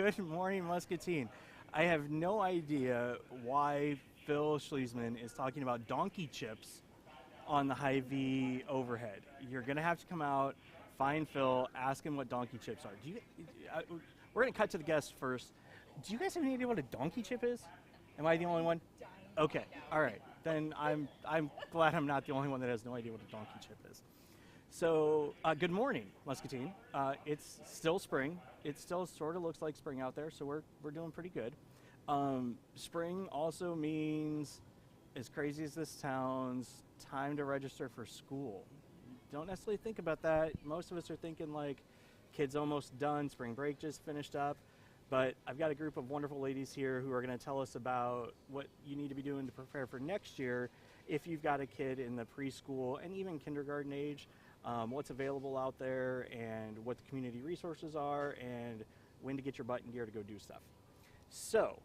Good morning, Muscatine. I have no idea why Phil Schliesman is talking about donkey chips on the Hy-Vee overhead. You're going to have to come out, find Phil, ask him what donkey chips are. We're going to cut to the guests first. Do you guys have any idea what a donkey chip is? Am I the only one? Okay, all right. Then I'm glad I'm not the only one that has no idea what a donkey chip is. So, good morning, Muscatine. It's still spring. It still sort of looks like spring out there, so we're doing pretty good. Spring also means, as crazy as this sounds, time to register for school. Don't necessarily think about that. Most of us are thinking like kids almost done, spring break just finished up. But I've got a group of wonderful ladies here who are going to tell us about what you need to be doing to prepare for next year if you've got a kid in the preschool and even kindergarten age. What's available out there and what the community resources are and when to get your butt in gear to go do stuff. So,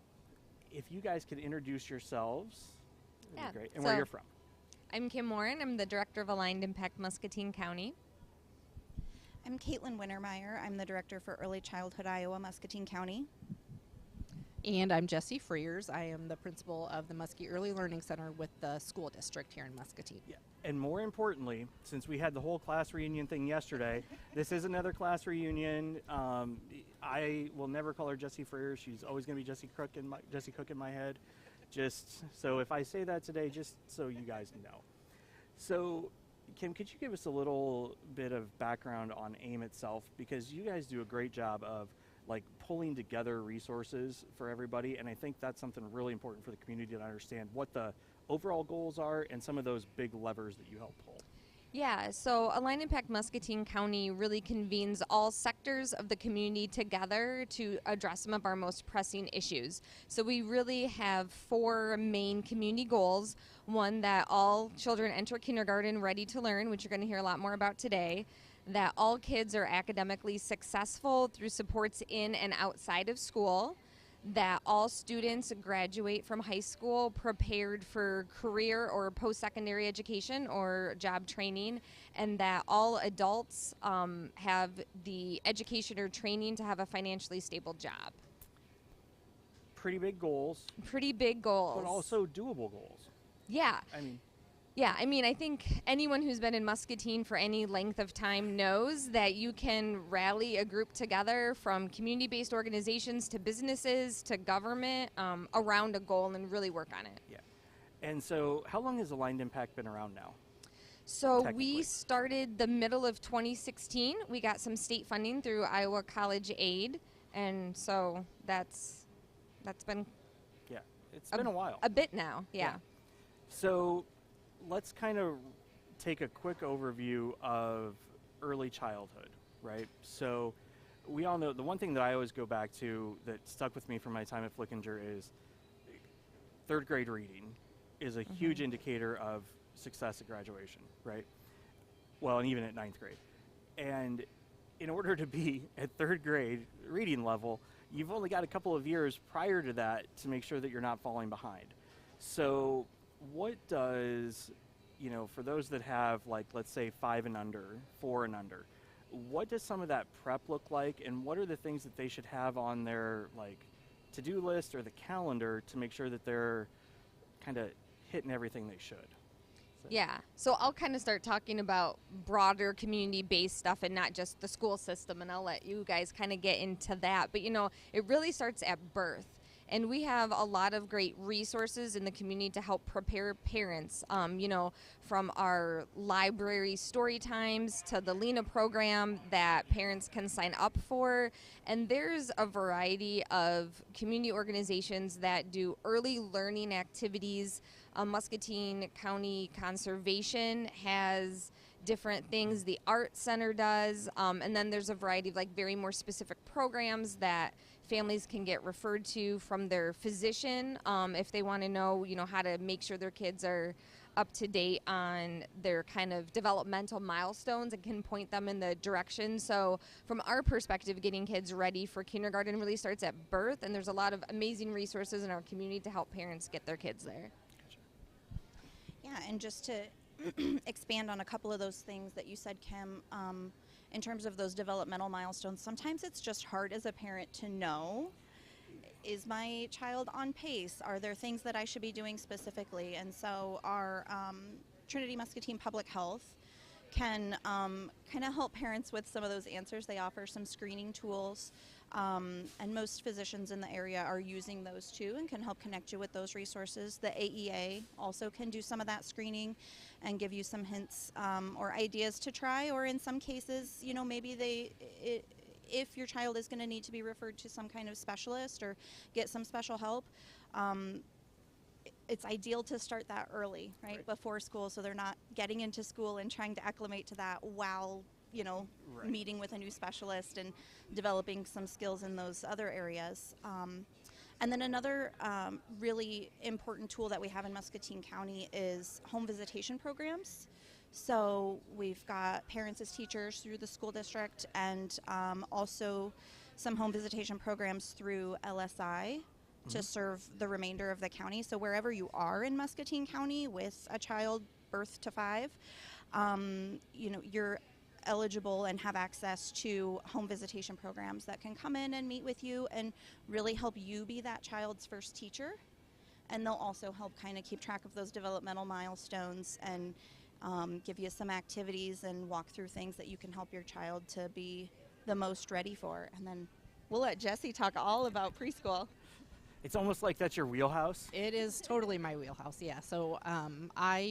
if you guys could introduce yourselves, that'd be great. And where you're from. I'm Kim Warren. I'm the Director of Aligned Impact Muscatine County. I'm Caitlin Wintermeyer. I'm the Director for Early Childhood Iowa, Muscatine County. And I'm Jessie Freers. I am the principal of the Muskie Early Learning Center with the school district here in Muscatine. Yeah. And more importantly, since we had the whole class reunion thing yesterday, this is another class reunion. I will never call her Jessie Freers. She's always going to be Jessie Cook in my head. Just so if I say that today, just so you guys know. So, Kim, could you give us a little bit of background on AIM itself? Because you guys do a great job of like pulling together resources for everybody, and I think that's something really important for the community to understand what the overall goals are and some of those big levers that you help pull. Yeah, so Aligned Impact Muscatine County really convenes all sectors of the community together to address some of our most pressing issues. So we really have 4 main community goals. One, that all children enter kindergarten ready to learn, which you're going to hear a lot more about today. That all kids are academically successful through supports in and outside of school. That all students graduate from high school prepared for career or post-secondary education or job training, and that all adults have the education or training to have a financially stable job. Pretty big goals. Pretty big goals. But also doable goals. Yeah. I mean, I think anyone who's been in Muscatine for any length of time knows that you can rally a group together from community-based organizations to businesses to government around a goal and really work on it. Yeah. And so how long has Aligned Impact been around now? So we started the middle of 2016. We got some state funding through Iowa College Aid, and so that's been it's been a while. A bit now, yeah. So let's kind of take a quick overview of early childhood, right? So we all know the one thing that I always go back to that stuck with me from my time at Flickinger is 3rd grade reading is a huge indicator of success at graduation, right? Well, and even at 9th grade. And in order to be at 3rd grade reading level, you've only got a couple of years prior to that to make sure that you're not falling behind. So what does, for those that have, like, let's say 5 and under, 4 and under, what does some of that prep look like, and what are the things that they should have on their, like, to-do list or the calendar to make sure that they're kind of hitting everything they should? Yeah, so I'll kind of start talking about broader community-based stuff and not just the school system, and I'll let you guys kind of get into that. But, it really starts at birth. And we have a lot of great resources in the community to help prepare parents, from our library story times to the Lena program that parents can sign up for. And there's a variety of community organizations that do early learning activities. Muscatine County Conservation has different things. The Art Center does. And then there's a variety of very more specific programs that families can get referred to from their physician if they want to know, how to make sure their kids are up to date on their kind of developmental milestones and can point them in the direction. So from our perspective, getting kids ready for kindergarten really starts at birth, and there's a lot of amazing resources in our community to help parents get their kids there. Yeah, and just to expand on a couple of those things that you said, Kim, in terms of those developmental milestones, sometimes it's just hard as a parent to know, is my child on pace? Are there things that I should be doing specifically? And so our Trinity Muscatine Public Health can kind of help parents with some of those answers. They offer some screening tools, and most physicians in the area are using those too and can help connect you with those resources. The AEA also can do some of that screening and give you some hints or ideas to try, or in some cases, you know, maybe if your child is going to need to be referred to some kind of specialist or get some special help, it's ideal to start that early, right, before school, so they're not getting into school and trying to acclimate to that while, you know, meeting with a new specialist and developing some skills in those other areas. And then another really important tool that we have in Muscatine County is home visitation programs. So we've got parents as teachers through the school district, and also some home visitation programs through LSI to serve the remainder of the county. So wherever you are in Muscatine County with a child birth to 5, you know, you're eligible and have access to home visitation programs that can come in and meet with you and really help you be that child's first teacher. And they'll also help kind of keep track of those developmental milestones and give you some activities and walk through things that you can help your child to be the most ready for. And then we'll let Jessie talk all about preschool. It's almost like that's your wheelhouse. It is totally my wheelhouse, yeah. So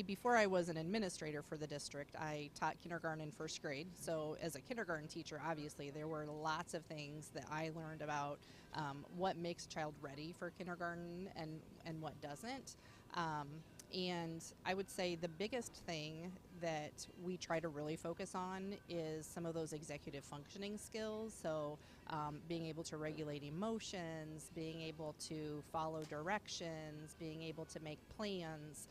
before I was an administrator for the district, I taught kindergarten and first grade. So as a kindergarten teacher, obviously, there were lots of things that I learned about what makes a child ready for kindergarten and what doesn't. And I would say the biggest thing that we try to really focus on is some of those executive functioning skills. So being able to regulate emotions, being able to follow directions, being able to make plans.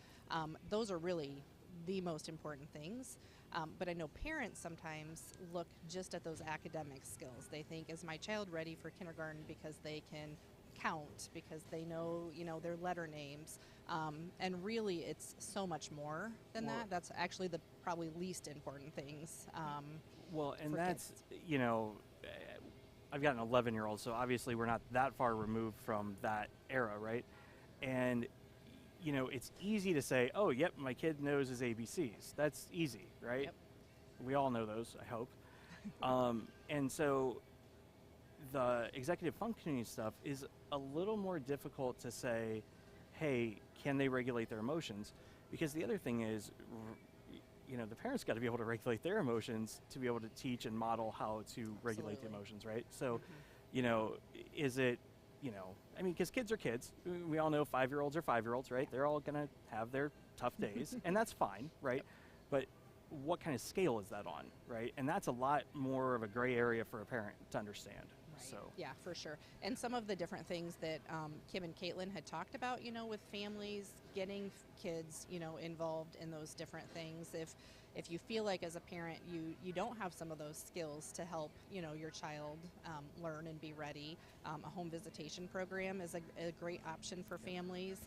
Those are really the most important things. But I know parents sometimes look just at those academic skills. They think, is my child ready for kindergarten because they can count, because they know, you know, their letter names, and really it's so much more than that. That's actually the probably least important things. Well, and that's kids. You know, I've got an 11-year-old, so obviously we're not that far removed from that era, right? And you know, it's easy to say, oh, yep, my kid knows his ABCs. That's easy, right? Yep. We all know those, I hope. And so the executive functioning stuff is a little more difficult to say, hey, can they regulate their emotions? Because the other thing is, you know, the parents got to be able to regulate their emotions to be able to teach and model how to regulate the emotions, right? So, you know, is it, you know, I mean, because kids are kids. We all know 5-year-olds are 5-year-olds, right? They're all going to have their tough days, and that's fine, right? But what kind of scale is that on, right? And that's a lot more of a gray area for a parent to understand. Right. So yeah, for sure. And some of the different things that Kim and Caitlin had talked about, you know, with families, getting kids, you know, involved in those different things. If you feel like as a parent you don't have some of those skills to help, you know, your child learn and be ready, a home visitation program is a great option for families.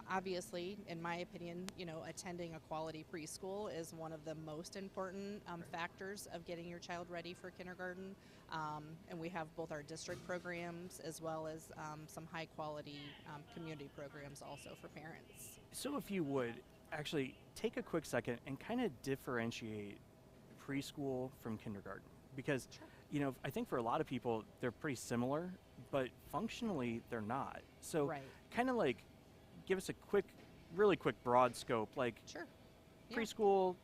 Obviously, in my opinion, you know, attending a quality preschool is one of the most important factors of getting your child ready for kindergarten. And we have both our district programs as well as some high quality community programs also for parents. So if you would actually take a quick second and kind of differentiate preschool from kindergarten, because you know, I think for a lot of people they're pretty similar, but functionally they're not. So kind of like give us a really quick broad scope, like preschool.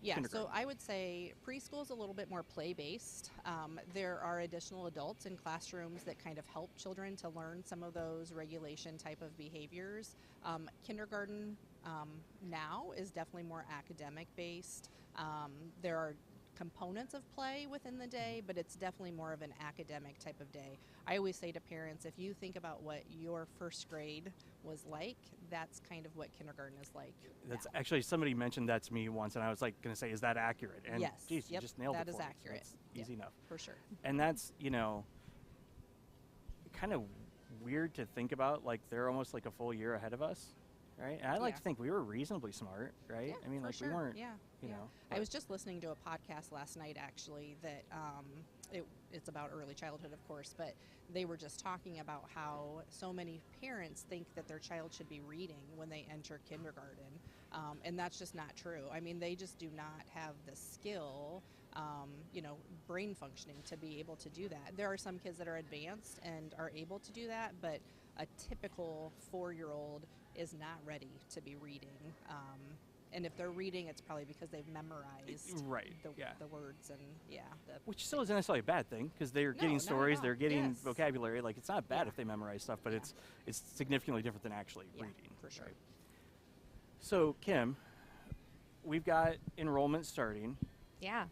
Yeah, so I would say preschool is a little bit more play-based. There are additional adults in classrooms that kind of help children to learn some of those regulation type of behaviors. Kindergarten now is definitely more academic-based. There are components of play within the day, but it's definitely more of an academic type of day. I always say to parents, if you think about what your first grade was like, that's kind of what kindergarten is like. That's now. actually, somebody mentioned that to me once, and I was like going to say, is that accurate? And yes, geez, you just nailed it. That is for accurate. It's easy enough. For sure. And that's, you know, kind of weird to think about, like they're almost like a full year ahead of us, right? And I like Yeah. to think we were reasonably smart, right? Yeah, I mean, for like sure. we weren't, Yeah, you yeah. know. I but- was just listening to a podcast last night, actually, that it's about early childhood, of course, but they were just talking about how so many parents think that their child should be reading when they enter kindergarten, and that's just not true. I mean, they just do not have the skill, brain functioning to be able to do that. There are some kids that are advanced and are able to do that, but a typical 4-year-old is not ready to be reading. And if they're reading, it's probably because they've memorized Right, the, yeah. the words and, Which still isn't necessarily a bad thing, because they're No, getting not at stories, all. they're getting Yes. vocabulary. Like, it's not bad Yeah. if they memorize stuff, but Yeah. it's significantly different than actually Yeah, reading. for sure. right? So, Kim, we've got enrollment starting. Yeah.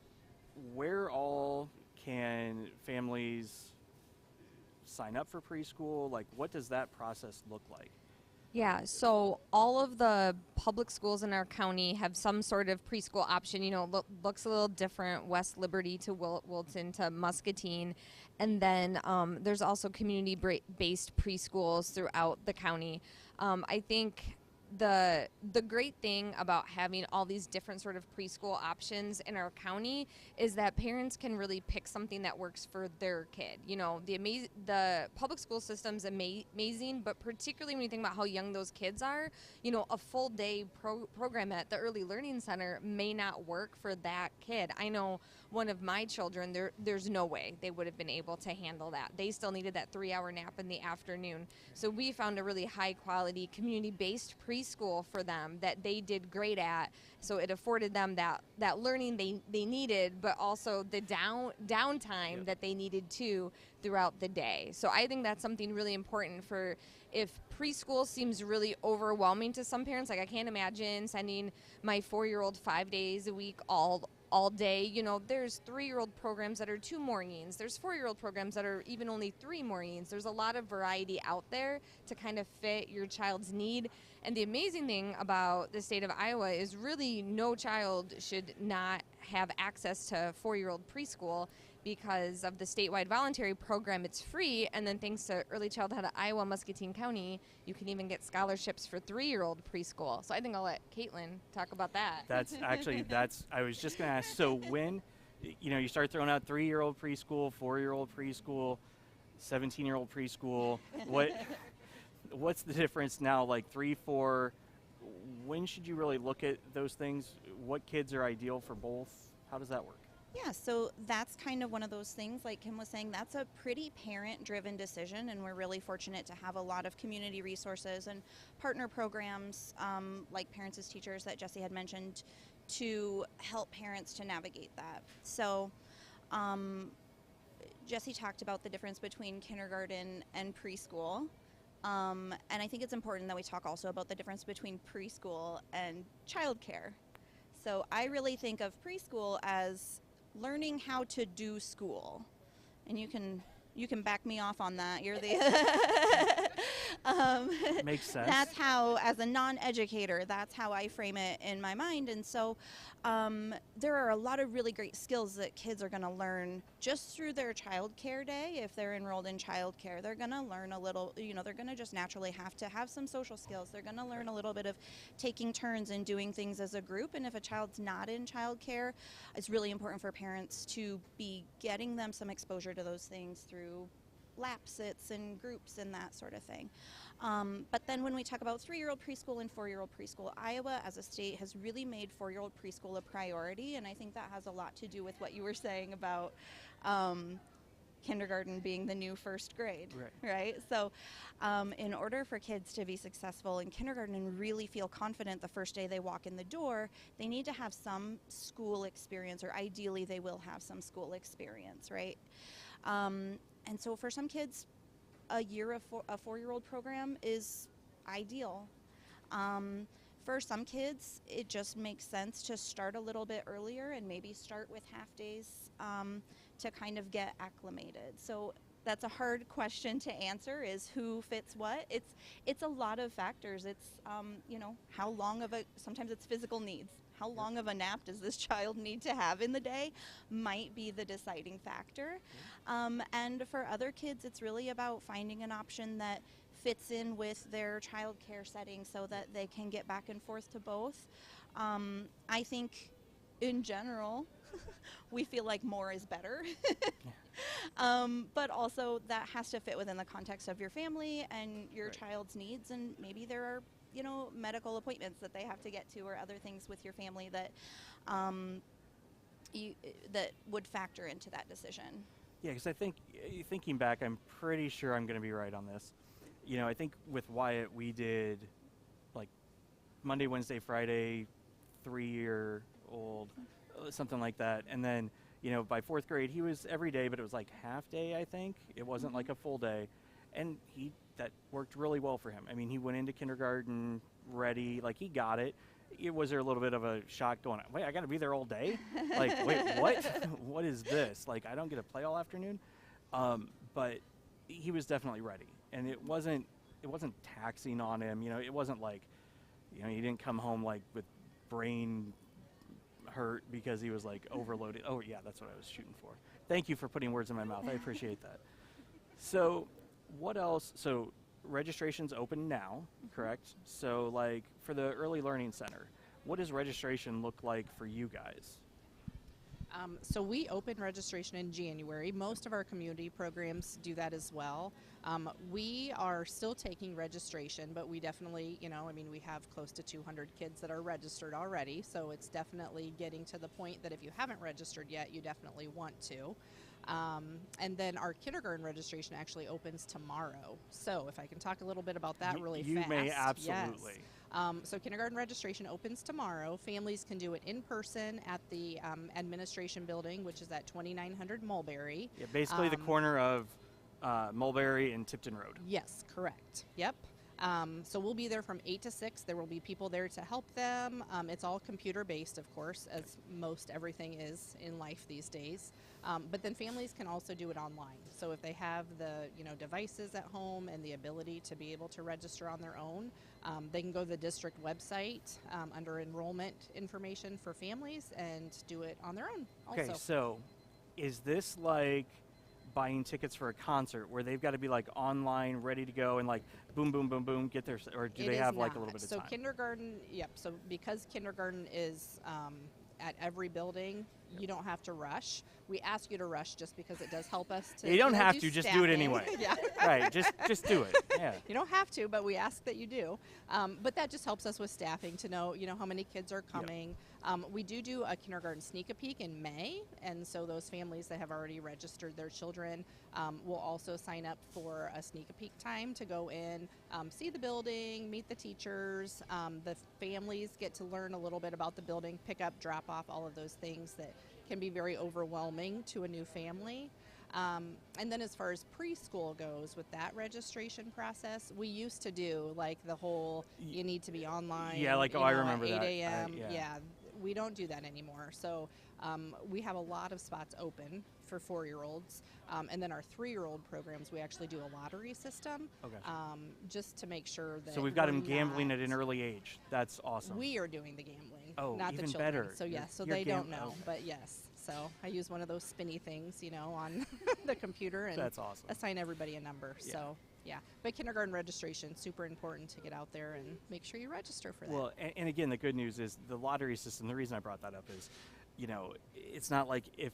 Where all can families sign up for preschool? Like, what does that process look like? Yeah, so all of the public schools in our county have some sort of preschool option. Looks a little different. West Liberty to Wilton to Muscatine. And then there's also community-based preschools throughout the county. I think the great thing about having all these different sort of preschool options in our county is that parents can really pick something that works for their kid. The public school system's amazing, but particularly when you think about how young those kids are, a full day program at the Early Learning Center may not work for that kid. I know one of my children, there's no way they would have been able to handle that. They still needed that 3-hour nap in the afternoon. So we found a really high quality community-based preschool for them that they did great at. So it afforded them that learning they needed, but also the downtime Yep. that they needed too throughout the day. So I think that's something really important for if preschool seems really overwhelming to some parents. Like, I can't imagine sending my 4-year-old 5 days a week all day. There's 3-year-old programs that are 2 mornings. There's 4-year-old programs that are even only 3 mornings. There's a lot of variety out there to kind of fit your child's need. And the amazing thing about the state of Iowa is really no child should not have access to 4-year-old preschool. Because of the statewide voluntary program, it's free. And then thanks to Early Childhood of Iowa, Muscatine County, you can even get scholarships for 3-year-old preschool. So I think I'll let Caitlin talk about that. I was just going to ask, so when, you start throwing out 3-year-old preschool, 4-year-old preschool, 17-year-old preschool, what's the difference now, like 3, 4, when should you really look at those things? What kids are ideal for both? How does that work? Yeah, so that's kind of one of those things, like Kim was saying, that's a pretty parent-driven decision, and we're really fortunate to have a lot of community resources and partner programs like Parents as Teachers that Jesse had mentioned to help parents to navigate that. So Jesse talked about the difference between kindergarten and preschool, and I think it's important that we talk also about the difference between preschool and childcare. So I really think of preschool as learning how to do school, and you can back me off on that. You're the Makes sense. That's how, as a non-educator, that's how I frame it in my mind. And so there are a lot of really great skills that kids are going to learn just through their child care day. If they're enrolled in child care, they're going to learn a little, they're going to just naturally have to have some social skills. They're going to learn a little bit of taking turns and doing things as a group. And if a child's not in child care, it's really important for parents to be getting them some exposure to those things through lap sits and groups and that sort of thing. But then when we talk about 3-year-old preschool and 4-year-old preschool, Iowa as a state has really made 4-year-old preschool a priority, and I think that has a lot to do with what you were saying about kindergarten being the new first grade, right? So in order for kids to be successful in kindergarten and really feel confident the first day they walk in the door, they need to have some school experience, or ideally they will have some school experience, right? And so for some kids, a 4-year-old program is ideal. For some kids, it just makes sense to start a little bit earlier and maybe start with half days to kind of get acclimated. So that's a hard question to answer, is who fits what. It's a lot of factors. It's how long of sometimes it's physical needs. How long of a nap does this child need to have in the day might be the deciding factor. And for other kids, it's really about finding an option that fits in with their child care setting so that they can get back and forth to both. I think in general, we feel like more is better. But also that has to fit within the context of your family and your child's needs, and maybe there are, you know, medical appointments that they have to get to or other things with your family that that would factor into that decision. Yeah, because I think, thinking back, I'm pretty sure I'm going to be right on this. You know, I think with Wyatt, we did like Monday, Wednesday, Friday, 3-year-old, something like that. And then, you know, by 4th grade, he was every day, but it was like half day, I think. It wasn't like a full day. And that worked really well for him. I mean, he went into kindergarten ready, like he got it. Was there a little bit of a shock going, wait, I got to be there all day? Like, wait, what? What is this? Like, I don't get to play all afternoon? But he was definitely ready. And it wasn't taxing on him. You know, it wasn't like, you know, he didn't come home like with brain hurt because he was like overloaded. Oh, yeah, that's what I was shooting for. Thank you for putting words in my mouth. I appreciate that. So what else? So registration's open now, correct? So like for the Early Learning Center, what does registration look like for you guys? So we open registration in January. Most of our community programs do that as well. We are still taking registration, but we definitely, you know, I mean, we have close to 200 kids that are registered already, so it's definitely getting to the point that if you haven't registered yet, you definitely want to. And then our kindergarten registration actually opens tomorrow. So if I can talk a little bit about that really fast. You may, absolutely. Yes. So kindergarten registration opens tomorrow. Families can do it in person at the administration building, which is at 2900 Mulberry. Yeah, basically the corner of Mulberry and Tipton Road. Yes, correct. Yep. So we'll be there from 8 to 6. There will be people there to help them. It's all computer-based, of course, as most everything is in life these days. But then families can also do it online. So if they have the, you know, devices at home and the ability to be able to register on their own, they can go to the district website under enrollment information for families and do it on their own also. Okay, so is this like buying tickets for a concert where they've got to be like online, ready to go, and like boom, boom, boom, boom, get there, or do they have like a little bit of time? So kindergarten, yep. So because kindergarten is at every building, you don't have to rush. We ask you to rush just because it does help us to. You don't have do to, just staffing. do it anyway. Yeah. Right, just do it. Yeah. You don't have to, but we ask that you do. But that just helps us with staffing to know, you know, how many kids are coming. Yep. We do a kindergarten sneak a peek in May, and so those families that have already registered their children will also sign up for a sneak a peek time to go in, see the building, meet the teachers. The families get to learn a little bit about the building, pick up, drop off, all of those things that can be very overwhelming to a new family. And then as far as preschool goes with that registration process, we used to do like the whole, you need to be online. Yeah, like, I remember 8 that. 8 a.m. Yeah. We don't do that anymore. So we have a lot of spots open for 4-year-olds. And then our 3-year-old programs, we actually do a lottery system. Okay. Just to make sure that. So we've got them we're gambling not- at an early age. That's awesome. We are doing the gambling, Oh, not even the children. better. So yes, so You're they don't gam- know, but yes. So I use one of those spinny things, you know, on the computer and That's awesome. assign everybody a number. Yeah. So yeah, but kindergarten registration, super important to get out there and make sure you register for that. Well, and again, the good news is the lottery system. The reason I brought that up is, you know, it's not like if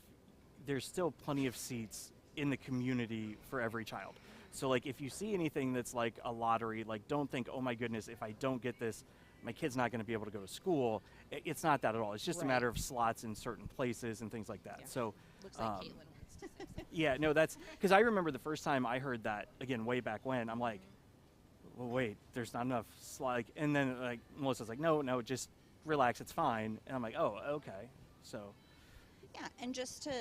there's still plenty of seats in the community for every child. So like if you see anything that's like a lottery, like don't think, oh my goodness, if I don't get this, my kid's not going to be able to go to school. It's not that at all. It's just a matter of slots in certain places and things like that. Yeah. So Looks like Caitlin wants to say something. yeah, no, that's because I remember the first time I heard that, again, way back when, I'm like, well, wait, there's not enough like, and then like Melissa's like, no, just relax, it's fine. And I'm like, oh, okay. So Yeah, and just to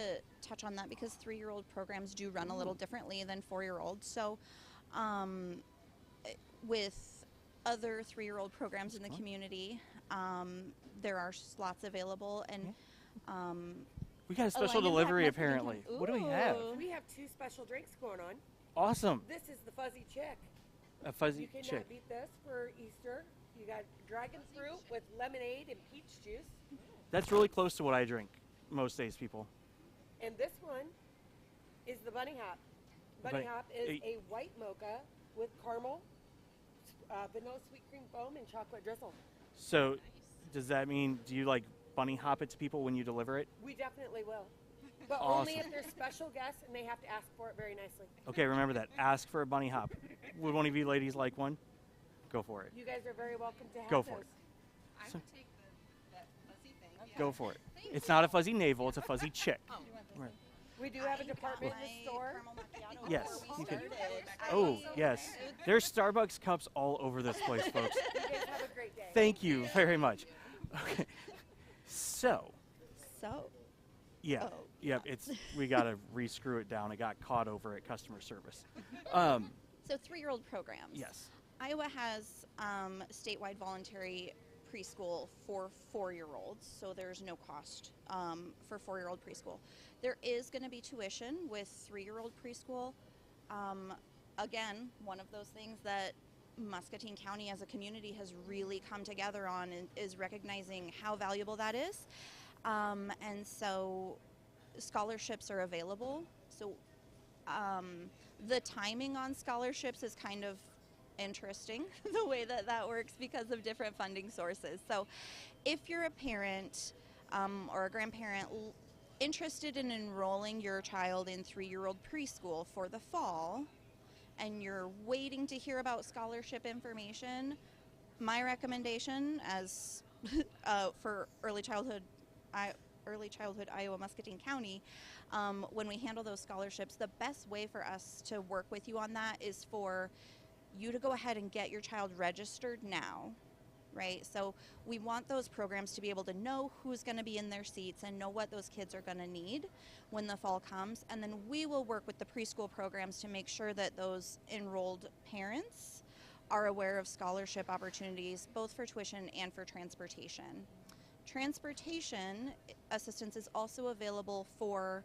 touch on that, because 3-year-old programs do run a little differently than 4-year-olds. So with other 3-year-old programs in the community, there are slots available, and we got a special Elaine, delivery impact apparently. Ooh. What do we have? We have 2 special drinks going on. Awesome. This is the Fuzzy Chick. A fuzzy You cannot chick. beat this for Easter. You got dragon fruit with lemonade and peach juice. That's really close to what I drink most days, people. And this one is the Bunny Hop. Bunny Bunny- Hop is Hey. a white mocha with caramel vanilla sweet cream foam and chocolate drizzle. So, does that mean, do you like bunny hop it to people when you deliver it? We definitely will. But Awesome. only if they're special guests and they have to ask for it very nicely. Okay, remember that. Ask for a bunny hop. Would one of you ladies like one? Go for it. You guys are very welcome to have Go those. for it. I So- would take that fuzzy thing. Go for it. It's not a fuzzy navel, it's a fuzzy chick. Right. We do have a department in the store. Yes, you can. Started. Oh, yes. There's Starbucks cups all over this place, folks. You guys have a great day. Thank you very much. Okay. So, So, yeah. Oh, Yep, we got to re-screw it down. It got caught over at customer service. so 3-year-old programs. Yes. Iowa has statewide voluntary preschool for 4-year-olds, so there's no cost for 4-year-old preschool. There is going to be tuition with 3-year-old preschool. Again, one of those things that Muscatine County as a community has really come together on and is recognizing how valuable that is. And so scholarships are available. So the timing on scholarships is kind of interesting, the way that that works because of different funding sources. So if you're a parent or a grandparent interested in enrolling your child in 3-year-old preschool for the fall, and you're waiting to hear about scholarship information, my recommendation as for early childhood Iowa Muscatine County, when we handle those scholarships, the best way for us to work with you on that is for you to go ahead and get your child registered now, right? So we want those programs to be able to know who's going to be in their seats and know what those kids are going to need when the fall comes. And then we will work with the preschool programs to make sure that those enrolled parents are aware of scholarship opportunities, both for tuition and for transportation. Transportation assistance is also available for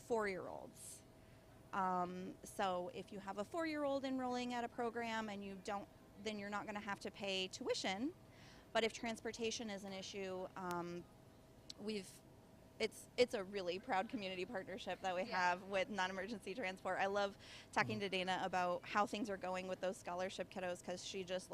4-year-olds. So if you have a 4-year-old enrolling at a program and you don't, then you're not going to have to pay tuition. But if transportation is an issue, it's a really proud community partnership that we have with non-emergency transport. I love talking to Dana about how things are going with those scholarship kiddos, because she just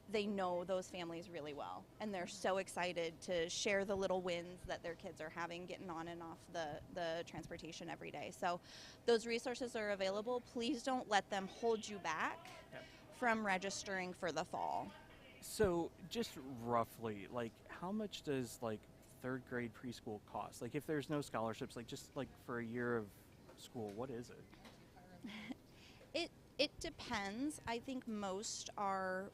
they know those families really well, and they're so excited to share the little wins that their kids are having getting on and off the transportation every day. So those resources are available. Please don't let them hold you back from registering for the fall. So just roughly, how much does 3rd grade preschool cost? If there's no scholarships, just for a year of school, what is it? It depends. I think most are,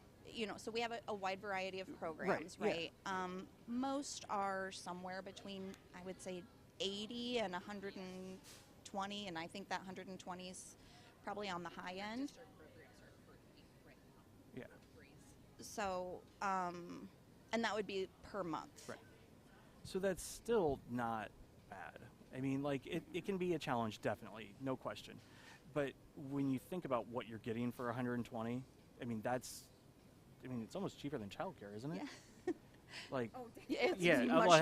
so we have a wide variety of programs, right? Yeah. Most are somewhere between, I would say, 80 and 120, and I think that 120 is probably on the high end. Yeah. So, and that would be per month. Right. So that's still not bad. I mean, it can be a challenge, definitely, no question. But when you think about what you're getting for 120, it's almost cheaper than childcare, isn't it? Yeah. Yeah. It's Well, much.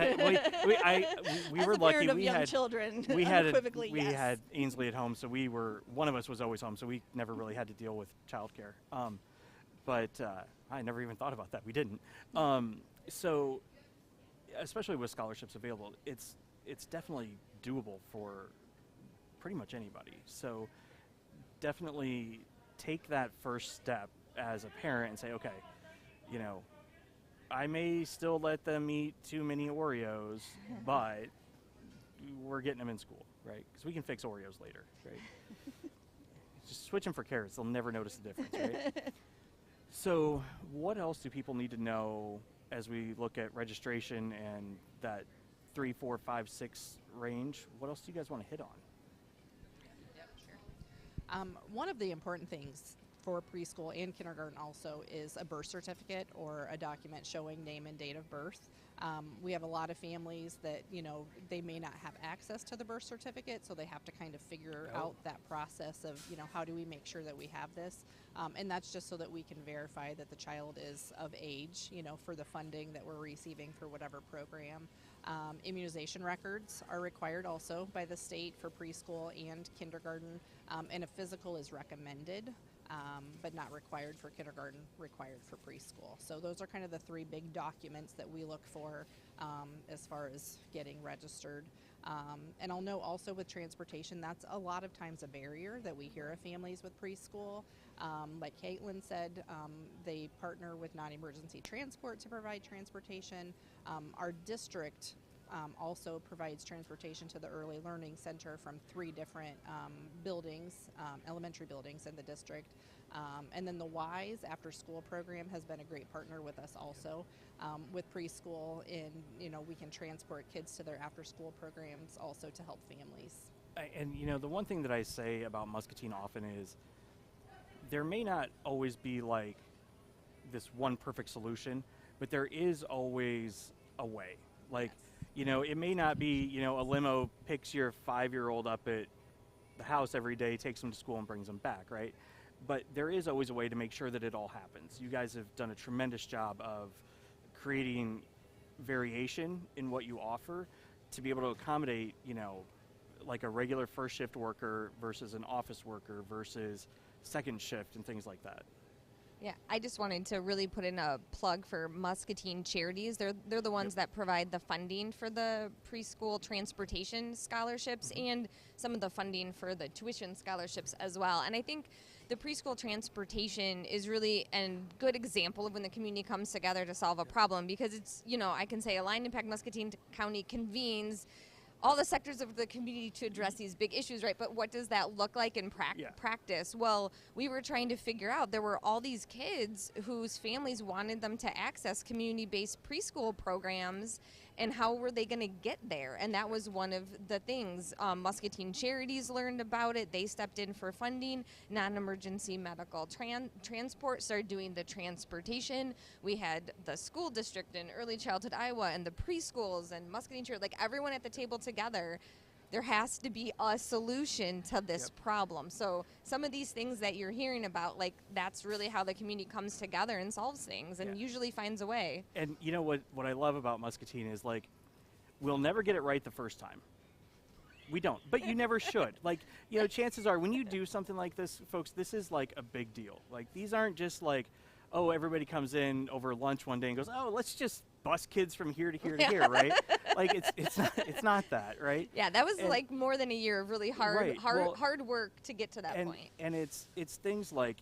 we As were a lucky. parent of We young had children. we had unequivocally, we yes. had Ainsley at home, so one of us was always home, so we never really had to deal with childcare. But I never even thought about that. We didn't. So, especially with scholarships available, it's definitely doable for pretty much anybody. So, definitely take that first step as a parent and say, okay, I may still let them eat too many Oreos, but we're getting them in school, right? Because we can fix Oreos later, right? Just switch them for carrots. They'll never notice the difference, right? So what else do people need to know as we look at registration and that 3, 4, 5, 6 range? What else do you guys want to hit on? One of the important things for preschool and kindergarten also is a birth certificate or a document showing name and date of birth. We have a lot of families that, they may not have access to the birth certificate, so they have to kind of figure out that process of, how do we make sure that we have this? And that's just so that we can verify that the child is of age, for the funding that we're receiving for whatever program. Immunization records are required also by the state for preschool and kindergarten, and a physical is recommended. but not required for kindergarten, required for preschool. So those are kind of the three big documents that we look for as far as getting registered. And I'll note also with transportation, that's a lot of times a barrier that we hear of families with preschool. Like Caitlin said, they partner with non-emergency transport to provide transportation. Our district also provides transportation to the Early Learning Center from 3 different buildings, elementary buildings in the district. And then the WISE after school program has been a great partner with us also with preschool, and we can transport kids to their after school programs also to help families. And the one thing that I say about Muscatine often is there may not always be like this one perfect solution, but there is always a way. Like, it may not be, a limo picks your 5-year-old up at the house every day, takes them to school and brings them back, right? But there is always a way to make sure that it all happens. You guys have done a tremendous job of creating variation in what you offer to be able to accommodate, like a regular first shift worker versus an office worker versus second shift and things like that. Yeah, I just wanted to really put in a plug for Muscatine Charities. They're the ones that provide the funding for the preschool transportation scholarships and some of the funding for the tuition scholarships as well. And I think the preschool transportation is really a good example of when the community comes together to solve a problem, because it's, I can say Aligned Impact Muscatine County convenes all the sectors of the community to address these big issues, right? But what does that look like in practice? Well, we were trying to figure out, there were all these kids whose families wanted them to access community-based preschool programs, and how were they going to get there? And that was one of the things. Muscatine Charities learned about it. They stepped in for funding. Non-emergency medical transport started doing the transportation. We had the school district in Early Childhood Iowa and the preschools and Muscatine Charities, like everyone at the table together. There has to be a solution to this problem. So some of these things that you're hearing about, like, that's really how the community comes together and solves things and usually finds a way. And what I love about Muscatine is, like, we'll never get it right the first time. We don't, but you never should. Like, chances are when you do something like this, folks, this is like a big deal. Like, these aren't just like, oh, everybody comes in over lunch one day and goes, oh, let's just bus kids from here to here to here, right? Like, it's not that, right? Yeah, that was like more than a year of really hard work to get to that point. And it's things like,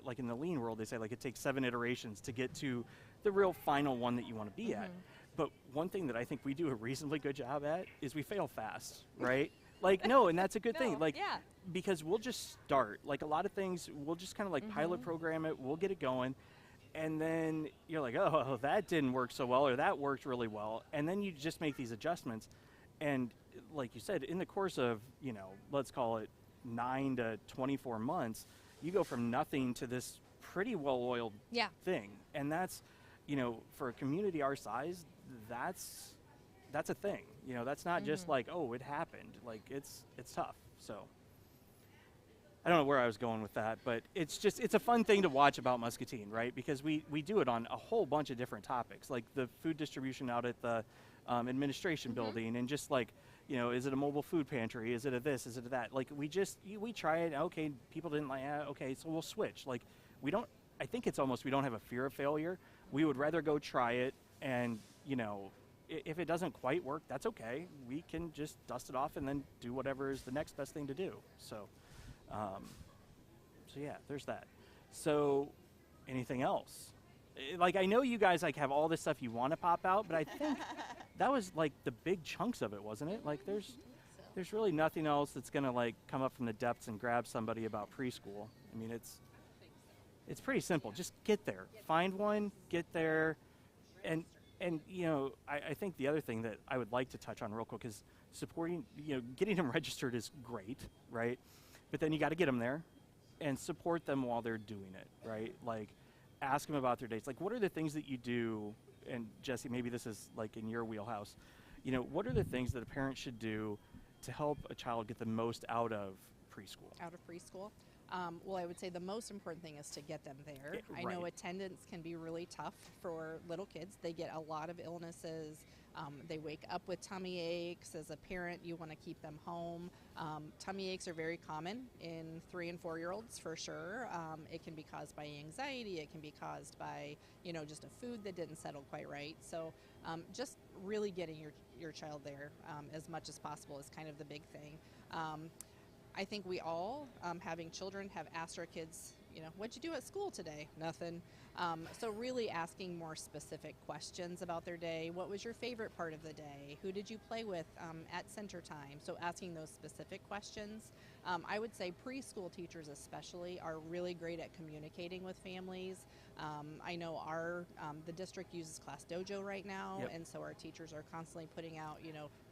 like in the lean world, they say like it takes 7 iterations to get to the real final one that you want to be at. But one thing that I think we do a reasonably good job at is we fail fast, right? Like, no, and that's a good thing. Like, because we'll just start. Like, a lot of things, we'll just kind of like pilot program it, we'll get it going. And then you're like, oh, that didn't work so well, or that worked really well. And then you just make these adjustments. And like you said, in the course of, let's call it 9 to 24 months, you go from nothing to this pretty well-oiled thing. And that's, for a community our size, that's a thing. That's not just like, oh, it happened. Like, it's tough. So I don't know where I was going with that, but it's a fun thing to watch about Muscatine, right? Because we do it on a whole bunch of different topics, like the food distribution out at the administration building, and just like, is it a mobile food pantry? Is it a this? Is it a that? Like, we try it. Okay, people didn't like it. Okay, so we'll switch. Like, I think it's almost, we don't have a fear of failure. We would rather go try it, and, if it doesn't quite work, that's okay. We can just dust it off and then do whatever is the next best thing to do. So yeah, there's that. So anything else? Like, I know you guys like have all this stuff you want to pop out, but I think that was like the big chunks of it, wasn't it? Like, there's really nothing else that's going to like come up from the depths and grab somebody about preschool. I mean, it's pretty simple. Just get there. Find one, get there. And I think the other thing that I would like to touch on real quick is supporting, getting them registered is great, right? But then you got to get them there and support them while they're doing it, right? Like, ask them about their dates. Like, what are the things that you do? And Jesse, maybe this is like in your wheelhouse. What are the things that a parent should do to help a child get the most out of preschool? Out of preschool? Well, I would say the most important thing is to get them there. I know attendance can be really tough for little kids. They get a lot of illnesses. They wake up with tummy aches. As a parent, you want to keep them home. Tummy aches are very common in 3 and 4-year-olds for sure. It can be caused by anxiety. It can be caused by, just a food that didn't settle quite right. So just really getting your child there as much as possible is kind of the big thing. I think we all, having children, have asked our kids, what'd you do at school today? Nothing. So really asking more specific questions about their day. What was your favorite part of the day? Who did you play with at center time? So asking those specific questions. I would say preschool teachers especially are really great at communicating with families. I know the district uses Class Dojo right now, Yep. and so our teachers are constantly putting out,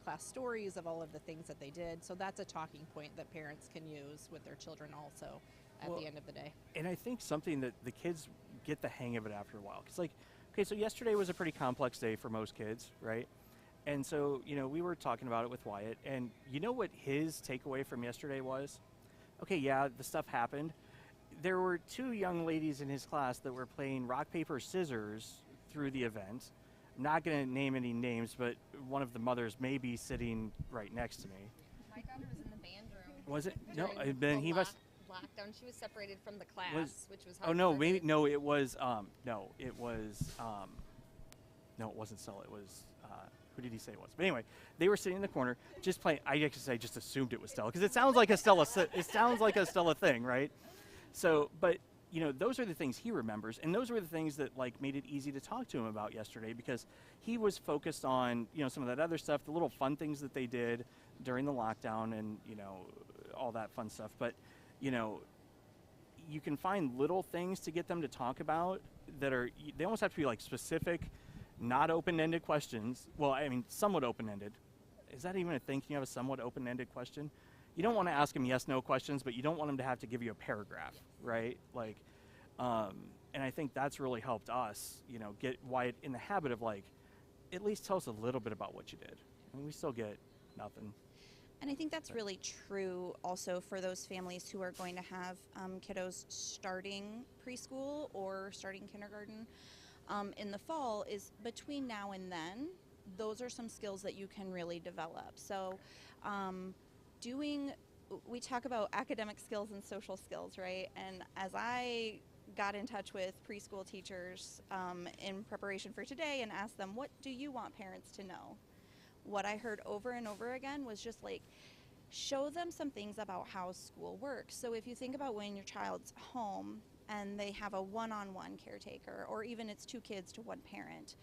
class stories of all of the things that they did. So that's a talking point that parents can use with their children also at the end of the day. And I think something that the kids get the hang of it after a while. Because so yesterday was a pretty complex day for most kids, right? And so, we were talking about it with Wyatt, and you know what his takeaway from yesterday was? Okay, yeah, the stuff happened. There were 2 young ladies in his class that were playing rock, paper, scissors through the event. I'm not going to name any names, but one of the mothers may be sitting right next to me. My daughter was in the band room. Was it? No, during then the he must. Lockdown. She was separated from the class, which was hard. Oh no, for maybe her. no. It was no. It was no. It wasn't Stella. It was who did he say it was? But anyway, they were sitting in the corner just playing. I actually just assumed it was Stella because it sounds like a Stella. It sounds like a Stella thing, right? So, but those are the things he remembers, and those were the things that made it easy to talk to him about yesterday because he was focused on some of that other stuff, the little fun things that they did during the lockdown, and all that fun stuff. But you can find little things to get them to talk about that they almost have to be specific, not open-ended questions. Well, I mean, somewhat open-ended. Is that even a thing? Can you have a somewhat open-ended question? You don't want to ask them yes/no questions, but you don't want them to have to give you a paragraph, right? And I think that's really helped us, get Wyatt in the habit of at least tell us a little bit about what you did. I mean, we still get nothing. And I think that's really true also for those families who are going to have kiddos starting preschool or starting kindergarten in the fall. Is between now and then, those are some skills that you can really develop. So we talk about academic skills and social skills, right? And as I got in touch with preschool teachers in preparation for today and asked them, what do you want parents to know? What I heard over and over again was just show them some things about how school works. So if you think about when your child's home and they have a one-on-one caretaker, or even it's 2 kids to 1 parent,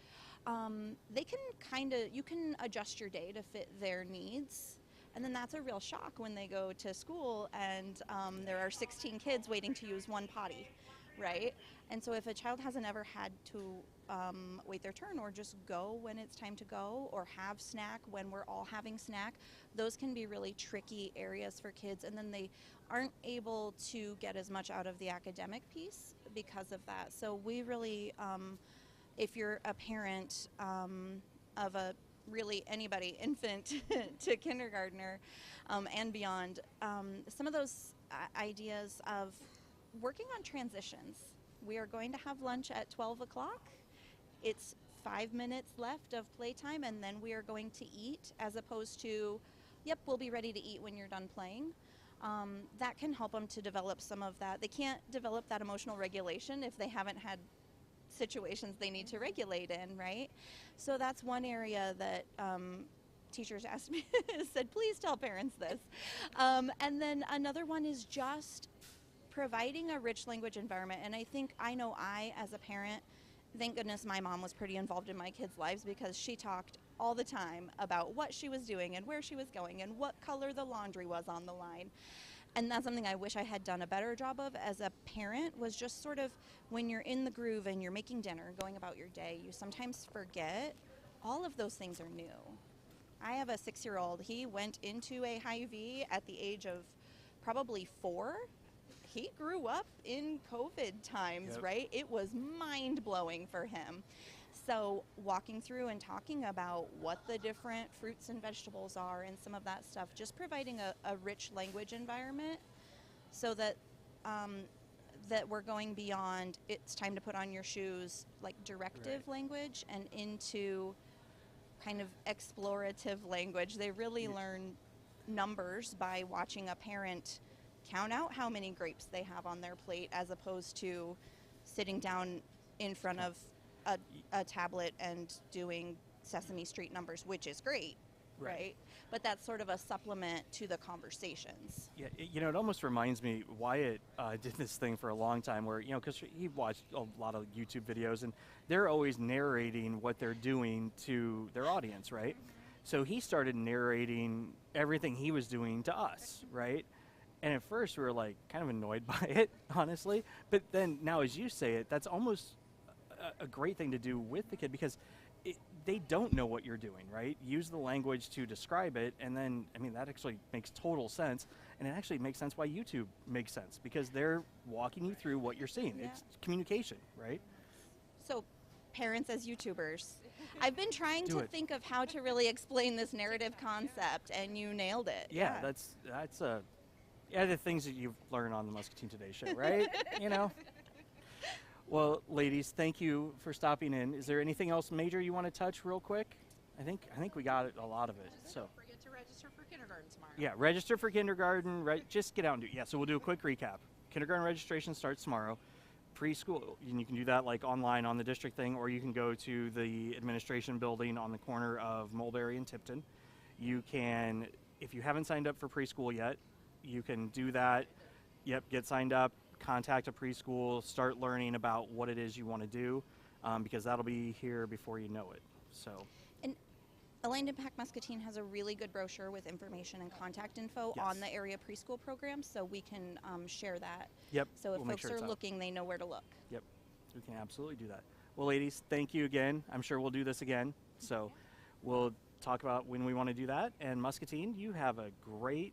you can adjust your day to fit their needs. And then that's a real shock when they go to school and there are 16 kids waiting to use 1 potty, right? And so if a child hasn't ever had to wait their turn or just go when it's time to go or have snack when we're all having snack, those can be really tricky areas for kids, and then they aren't able to get as much out of the academic piece because of that. So we really, if you're a parent of a really anybody, infant to kindergartner and beyond, some of those ideas of working on transitions. We are going to have lunch at 12 o'clock. It's 5 minutes left of playtime, and then we are going to eat, as opposed to, yep, we'll be ready to eat when you're done playing. That can help them to develop some of that. They can't develop that emotional regulation if they haven't had situations they need to regulate in, right? So that's one area that teachers asked me, said, please tell parents this. And then another one is just providing a rich language environment. And I know as a parent, thank goodness my mom was pretty involved in my kids' lives, because she talked all the time about what she was doing and where she was going and what color the laundry was on the line. And that's something I wish I had done a better job of as a parent, was just sort of when you're in the groove and you're making dinner, going about your day, you sometimes forget all of those things are new. I have a 6-year-old. He went into a Hy-Vee at the age of probably 4. He grew up in COVID times, Yep. right? It was mind-blowing for him. So walking through and talking about what the different fruits and vegetables are and some of that stuff, just providing a rich language environment so that that we're going beyond it's time to put on your shoes, like directive Right. language, and into kind of explorative language. They really learn numbers by watching a parent count out how many grapes they have on their plate, as opposed to sitting down in front of a tablet and doing Sesame Street numbers, which is great, right? But that's sort of a supplement to the conversations. Yeah, it almost reminds me, Wyatt did this thing for a long time where, because he watched a lot of YouTube videos, and they're always narrating what they're doing to their audience, right? So he started narrating everything he was doing to us, right? And at first we were like kind of annoyed by it, honestly. But then now as you say it, that's almost a great thing to do with the kid, because they don't know what you're doing, right? Use the language to describe it, and then, that actually makes total sense. And it actually makes sense why YouTube makes sense, because they're walking you through what you're seeing. Yeah. It's communication, right? So, parents as YouTubers, I've been trying Do to it. think of how to really explain this narrative concept, and you nailed it. Yeah, that's the things that you've learned on the Muscatine Today show, right? Well, ladies, thank you for stopping in. Is there anything else major you want to touch real quick? I think we got a lot of it. So Don't forget to register for kindergarten tomorrow. yeah, register for kindergarten. Just get out and do. Yeah, so we'll do a quick recap. Kindergarten registration starts tomorrow. Preschool, and you can do that like online on the district thing, or you can go to the administration building on the corner of Mulberry and Tipton. You can, if you haven't signed up for preschool yet, you can do that. Yep, get signed up. Contact a preschool, start learning about what it is you want to do, because that'll be here before you know it. So, And Aligned Impact Muscatine has a really good brochure with information and contact info Yes. on the area preschool program, so we can share that. yep. So if we'll make folks sure it's are out. looking, they know where to look. Yep, we can absolutely do that. Well, ladies, thank you again. I'm sure we'll do this again. So, we'll talk about when we want to do that. And Muscatine, you have a great